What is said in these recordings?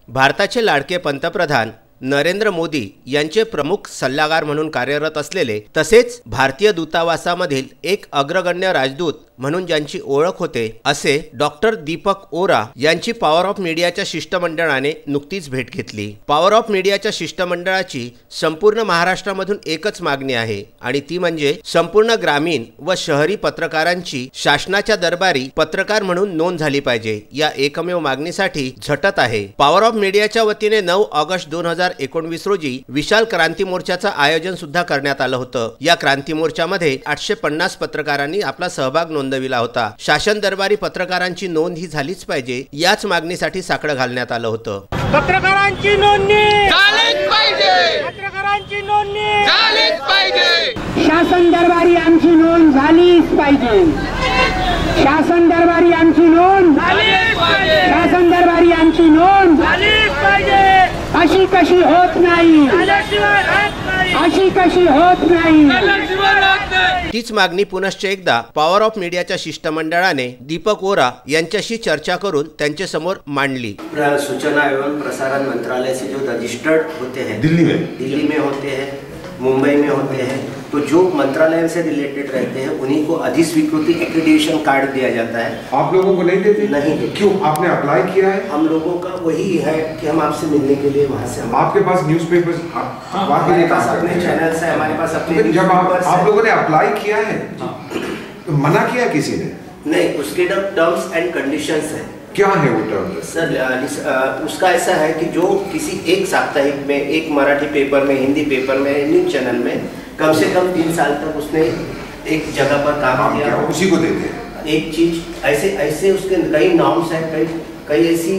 भारताचे लाडके पंतप्रधान नरेंद्र मोदी यांचे प्रमुख सल्लागार म्हणून कार्यरत असलेले तसेच भारतीय दूतावासामधील एक अग्रगण्य राजदूत म्हणून ज्यांची ओळख होते असे डॉक्टर दीपक ओरा यांची पॉवर ऑफ मीडियाच्या शिष्टमंडळाने नुकतीच भेट घेतली। पॉवर ऑफ मीडियाच्या शिष्टमंडळाची संपूर्ण महाराष्ट्रामधून एकच मागणी आहे आणि ती म्हणजे संपूर्ण ग्रामीण व शहरी पत्रकारांची शासनाच्या दरबारी पत्रकार म्हणून नोंद झाली पाहिजे। या एकमेव मागणीसाठी झटत आहे। पॉवर ऑफ मीडियाच्या वतीने 9 ऑगस्ट 2019 रोजी विशाल क्रांती मोर्चाचं आयोजन सुद्धा करण्यात आलं होतं। या क्रांती मोर्चामध्ये 850 पत्रकारांनी आपला सहभाग नोंदविला होता। शासन दरबारी पत्रकारांची नोंद ही झालीच पाहिजे याच मागणीसाठी साकडं घालण्यात आलं होतं। पत्रकारांची नोंदणी झालीच पाहिजे, पत्रकारांची नोंदणी झालीच पाहिजे, शासन दरबारी आमची नोंद झालीच पाहिजे, शासन दरबारी आमची नोंद झालीच पाहिजे, शासन दरबारी आमची नोंद झालीच पाहिजे। अशी कशी होत नाही, अशी कशी होत नाही। तीच मागणी पुनश्च एकदा पॉवर ऑफ मीडियाच्या शिष्टमंडळाने दीपक ओरा यांच्याशी चर्चा करून त्यांच्या समोर मांडली। सूचना एवं प्रसारण मंत्रालय से जो रजिस्टर्ड होते हैं दिल्ली में होते हैं, मुंबई में होते हैं, तो जो मंत्रालय से रिलेटेड रहते हैं उन्हीं को अधिस्वीकृति एक्रेडिटेशन कार्ड दिया जाता है। आप लोगों को नहीं देते? नहीं देते। क्यों? आपने अप्लाई किया है? हम लोगों का वही है कि हम आपसे मिलने के लिए वहाँ से आपके पास न्यूज़पेपर्स हमारे पास अपने चैनल्स है, हमारे पास अपने जब आप लोगों ने अप्लाई किया है तो मना किया किसी ने? नहीं, उसके टर्म्स एंड कंडीशंस है। क्या है वो टर्म? सर उसका ऐसा है कि जो किसी एक साप्ताहिक में, एक मराठी पेपर में, हिंदी पेपर में, न्यूज चैनल में कम से कम 3 साल तक उसने एक जगह पर काम किया, उसी को देते हैं। एक चीज ऐसे उसके कई नॉर्म्स हैं, कई ऐसी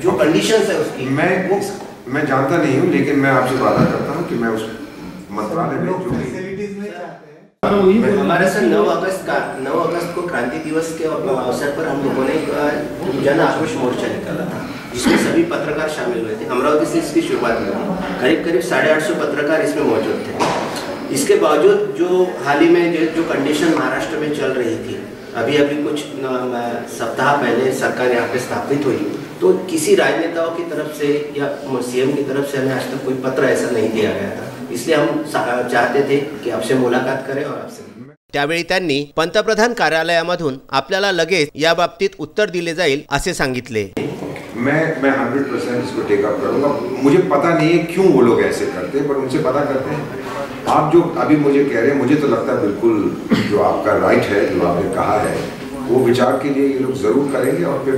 जो कंडीशंस है उसकी। मैं जानता नहीं हूँ, लेकिन मैं आपसे वादा करता हूँ कि मैं उस मंत्रालय में जो हमारे सर 9 अगस्त को क्रांति दिवस के अवसर पर हम लोगों ने जन आक्रोश मोर्चा निकाला था, जिसमें सभी पत्रकार शामिल हुए थे। अमरावती से इसकी शुरुआत हुई, करीब 850 पत्रकार इसमें मौजूद थे। इसके बावजूद जो हाल ही में जो कंडीशन महाराष्ट्र में चल रही थी, अभी कुछ सप्ताह पहले सरकार यहाँ पे स्थापित हुई, तो किसी राजनेताओं की तरफ से या सीएम की तरफ से हमें आज तक कोई पत्र ऐसा नहीं दिया गया था। इसलिए हम चाहते थे कि आपसे मुलाकात करें और आपसे त्यावेळी त्यांनी पंतप्रधान कार्यालयामधून आपल्याला लगेच या बाबतीत उत्तर दिले जाईल असे सांगितले। मैं 100% इसको टेक अप करूंगा। मुझे पता नहीं है क्यों वो लोग ऐसे करते हैं, पर उनसे पता करते हैं। आप जो अभी मुझे कह रहे हैं, मुझे तो लगता है बिल्कुल जो आपका राइट है, जो आपने कहा है, वो विचार के लिए ये लोग जरूर करेंगे। और फिर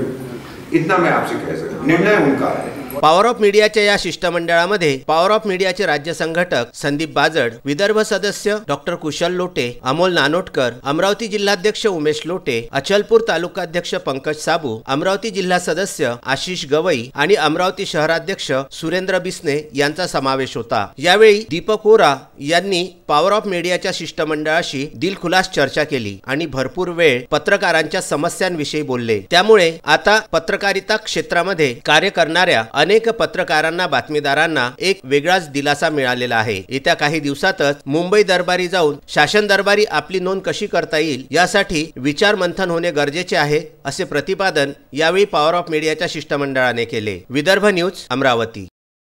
इतना मैं आपसे कह सकता, निर्णय उनका है। पॉवर ऑफ मीडियाच्या या शिष्टमंडळामध्ये पॉवर ऑफ मीडियाचे राज्य संघटक संदीप बाजड, विदर्भ सदस्य डॉक्टर कुशल लोटे, अमोल नानोटकर, अमरावती जिल्हाध्यक्ष उमेश लोटे, अचलपूर तालुकाध्यक्ष पंकज साबू, अमरावती जिल्हा सदस्य आशिष गवई आणि अमरावती शहराध्यक्ष सुरेंद्र बिस्ने यांचा समावेश होता। यावेळी दीपक ओरा यांनी पॉवर ऑफ मीडियाच्या शिष्टमंडळाशी दिलखुलास चर्चा केली आणि भरपूर वेळ पत्रकारांच्या समस्यांविषयी बोलले। त्यामुळे आता पत्रकारिता क्षेत्रामध्ये कार्य करणाऱ्या अनेक पत्रकारांना, बातमीदारांना एक वेगळाच दिलासा मिळालेला आहे। येत्या काही दिवसातच मुंबई दरबारी जाऊन शासन दरबारी आपली नोंद कशी करता येईल यासाठी विचार मंथन होणे गरजेचे आहे असे प्रतिपादन यावेळी पॉवर ऑफ मीडियाच्या शिष्टमंडळाने केले। विदर्भ न्यूज, अमरावती।